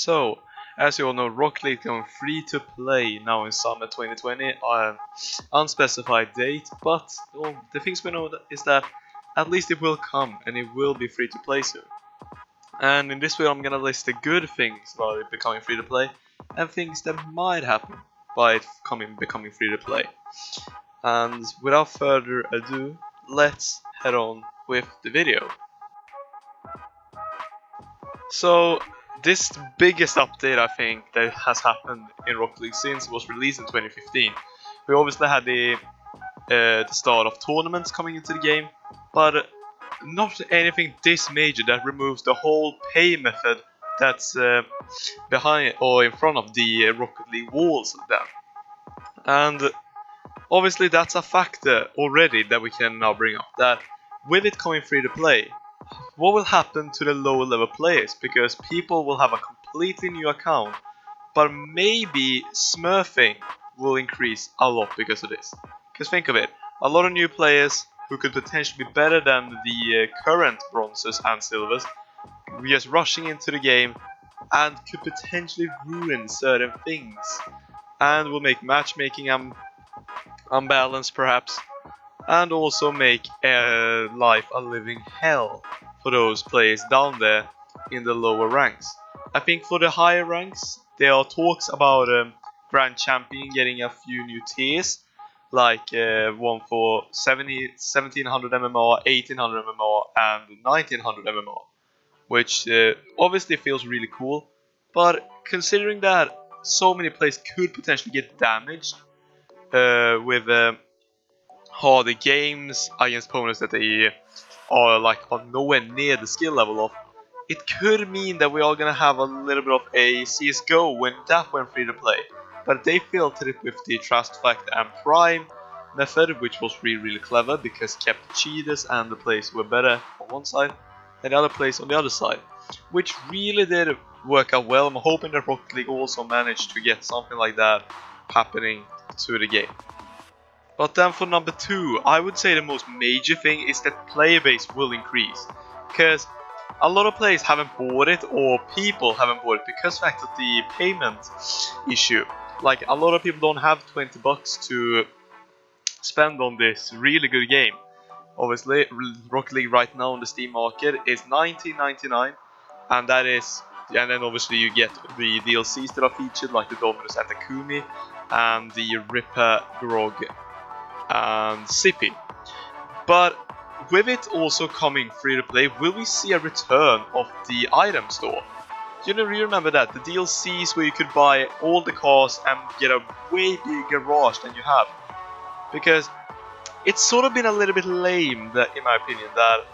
So, as you all know, Rocket League is going free to play now in summer 2020 on an unspecified date, but the things we know is that at least it will come and it will be free to play soon. And in this video I'm gonna list the good things about it becoming free to play and things that might happen by it becoming free to play. And without further ado, let's head on with the video. So this biggest update I think that has happened in Rocket League since it was released in 2015. We obviously had the start of tournaments coming into the game, but not anything this major that removes the whole pay method that's behind or in front of the Rocket League walls then. And obviously that's a factor already that we can now bring up, that with it coming free to play, what will happen to the lower level players, because people will have a completely new account, but maybe smurfing will increase a lot because of this. Because think of it, a lot of new players who could potentially be better than the current bronzes and silvers, just rushing into the game and could potentially ruin certain things, and will make matchmaking unbalanced perhaps, and also make life a living hell for those players down there in the lower ranks. I think for the higher ranks, there are talks about Grand Champion getting a few new tiers, like one for 1700 MMR, 1800 MMR, and 1900 MMR, which obviously feels really cool. But considering that so many players could potentially get damaged with harder games against opponents that they are nowhere near the skill level of, it could mean that we are gonna have a little bit of a CSGO when that went free to play. But they filtered it with the Trust Factor and Prime method, which was really clever because it kept the cheaters and the players who were better on one side and the other players on the other side, which really did work out well. I'm hoping that Rocket League also managed to get something like that happening to the game. But then for number 2, I would say the most major thing is that player base will increase, because a lot of players haven't bought it, or people haven't bought it because of the fact of the payment issue. Like, a lot of people don't have 20 bucks to spend on this really good game. Obviously, Rocket League right now on the Steam market is $19.99, and that is, and then obviously you get the DLCs that are featured, like the Dominus and the Kumi, and the Ripper, Grog, and Sippy. But with it also coming free to play, will we see a return of the item store? You remember that, the DLCs where you could buy all the cars and get a way bigger garage than you have? Because it's sort of been a little bit lame, that, in my opinion, that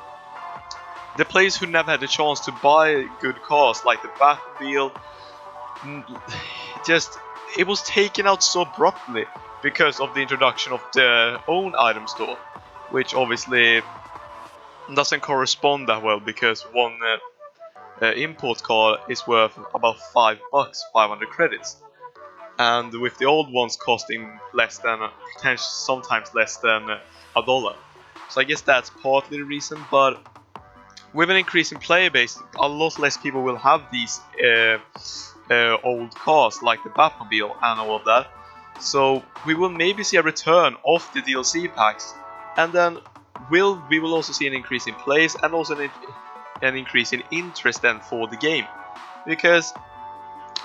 the players who never had the chance to buy good cars like the Batmobile, it was taken out so abruptly because of the introduction of their own item store, which obviously doesn't correspond that well, because one import car is worth about $5, 500 credits, and with the old ones costing less than, potentially sometimes less than $1. So I guess that's partly the reason. But with an increasing player base, a lot less people will have these old cars like the Batmobile and all of that. So we will maybe see a return of the DLC packs, and then we will also see an increase in plays and also an increase in interest then for the game, because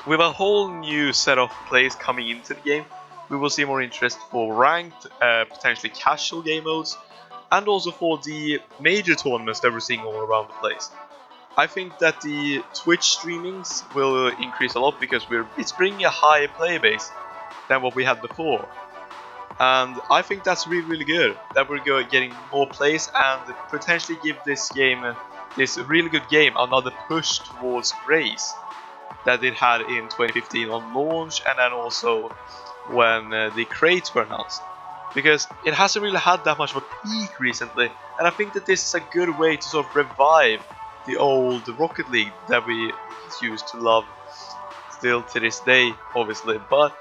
with a whole new set of players coming into the game, we will see more interest for ranked, potentially casual game modes, and also for the major tournaments that we're seeing all around the place. I think that the Twitch streamings will increase a lot because it's bringing a higher player base than what we had before, and I think that's really good that we're getting more players and potentially give this game, this really good game, another push towards race that it had in 2015 on launch, and then also when the crates were announced, because it hasn't really had that much of a peak recently, and I think that this is a good way to sort of revive the old Rocket League that we used to love still to this day, obviously, but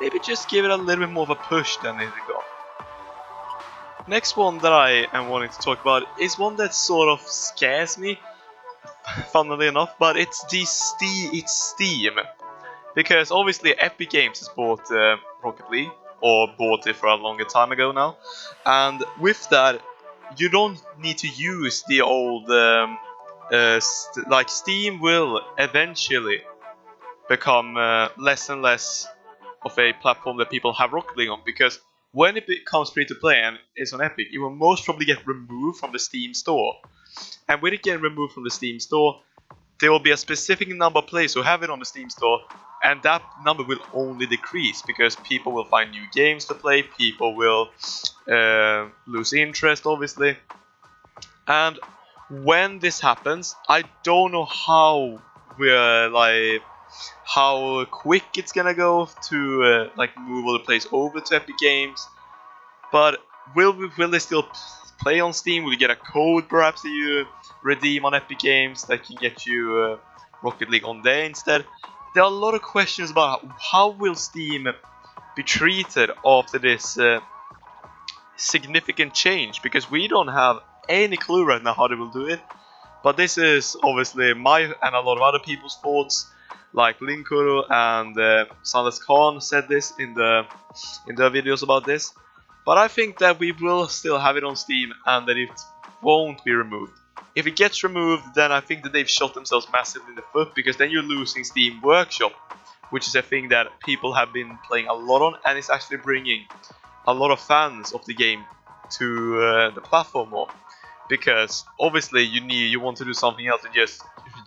maybe just give it a little bit more of a push than it got. Next one that I am wanting to talk about is one that sort of scares me, funnily enough, but it's Steam. Because obviously Epic Games has bought Rocket League, or bought it for a longer time ago now, and with that, you don't need to use the old like Steam will eventually become less and less of a platform that people have Rocket League on, because when it becomes free to play and is on Epic, it will most probably get removed from the Steam store. And with it getting removed from the Steam store, there will be a specific number of players who have it on the Steam store, and that number will only decrease because people will find new games to play, people will lose interest, obviously. And when this happens, I don't know how how quick it's gonna go to like move all the players over to Epic Games. But will they still play on Steam? Will you get a code perhaps that you redeem on Epic Games that can get you Rocket League on there instead? There are a lot of questions about how will Steam be treated after this significant change, because we don't have any clue right now how they will do it. But this is obviously my and a lot of other people's thoughts, like Linkuru and Sandes Khan said this in their videos about this. But I think that we will still have it on Steam and that it won't be removed. If it gets removed, then I think that they've shot themselves massively in the foot, because then you're losing Steam Workshop, which is a thing that people have been playing a lot on, and it's actually bringing a lot of fans of the game to the platform more. Because obviously you want to do something else and just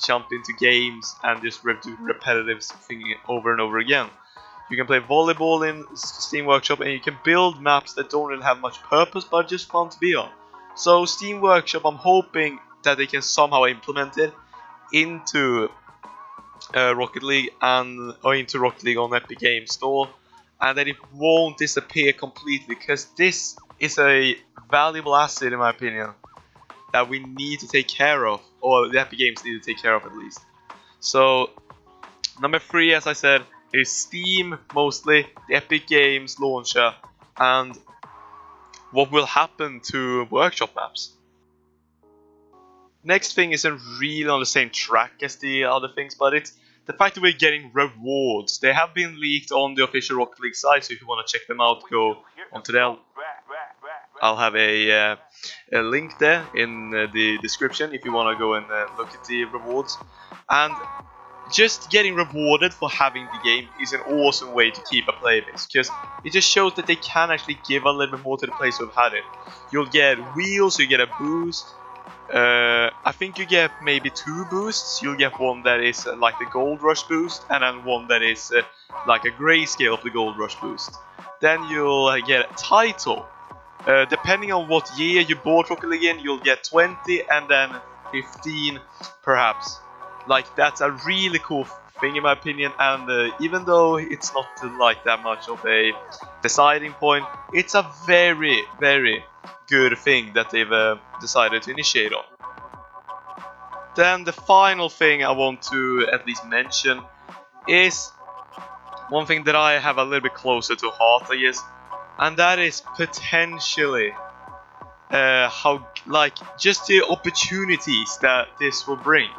jump into games and just do repetitive thing over and over again. You can play volleyball in Steam Workshop, and you can build maps that don't really have much purpose but just fun to be on. So Steam Workshop, I'm hoping that they can somehow implement it into Rocket League or into Rocket League on Epic Games Store, and that it won't disappear completely, because this is a valuable asset in my opinion that we need to take care of, or the Epic Games need to take care of at least. So number 3, as I said, is Steam mostly, the Epic Games launcher, and what will happen to Workshop maps. Next thing isn't really on the same track as the other things, but it's the fact that we're getting rewards. They have been leaked on the official Rocket League site, so if you want to check them out, go onto there. I'll have a link there in the description if you want to go and look at the rewards. And just getting rewarded for having the game is an awesome way to keep a player base, because it just shows that they can actually give a little bit more to the players who've had it. You'll get wheels, you get a boost. I think you get maybe 2 boosts. You'll get one that is like the Gold Rush boost, and then one that is like a grayscale of the Gold Rush boost. Then you'll get a title. Depending on what year you bought Rocket League in, you'll get 20 and then 15 perhaps. Like, that's a really cool thing in my opinion, and even though it's not like that much of a deciding point, it's a very, very good thing that they've decided to initiate on. Then the final thing I want to at least mention is one thing that I have a little bit closer to heart, I guess, and that is potentially how, like, just the opportunities that this will bring.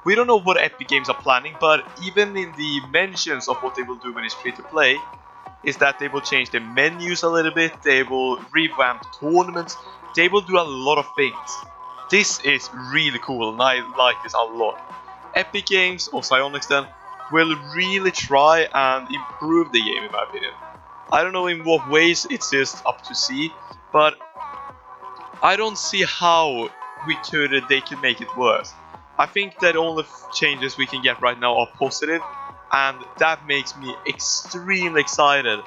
We don't know what Epic Games are planning, but even in the mentions of what they will do when it's free to play, is that they will change the menus a little bit, they will revamp tournaments, they will do a lot of things. This is really cool and I like this a lot. Epic Games, or Psyonix then, will really try and improve the game in my opinion. I don't know in what ways, it's just up to see, but I don't see how they could make it worse. I think that all the changes we can get right now are positive, and that makes me extremely excited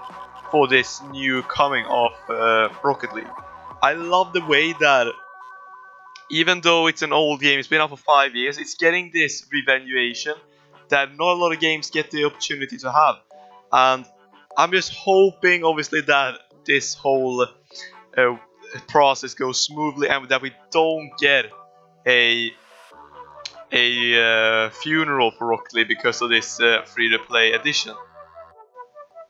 for this new coming of Rocket League. I love the way that, even though it's an old game, it's been out for 5 years, it's getting this revaluation that not a lot of games get the opportunity to have. And I'm just hoping, obviously, that this whole process goes smoothly and that we don't get a funeral for Rocket League because of this free-to-play edition.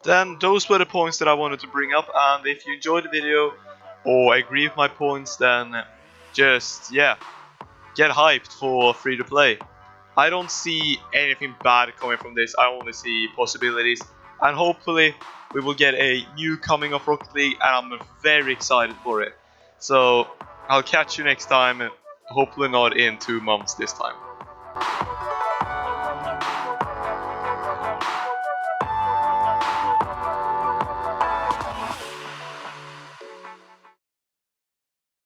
Then those were the points that I wanted to bring up, and if you enjoyed the video or agree with my points, then just, yeah, get hyped for free-to-play. I don't see anything bad coming from this. I only see possibilities, and hopefully we will get a new coming of Rocket League, and I'm very excited for it. So I'll catch you next time, hopefully not in 2 months this time.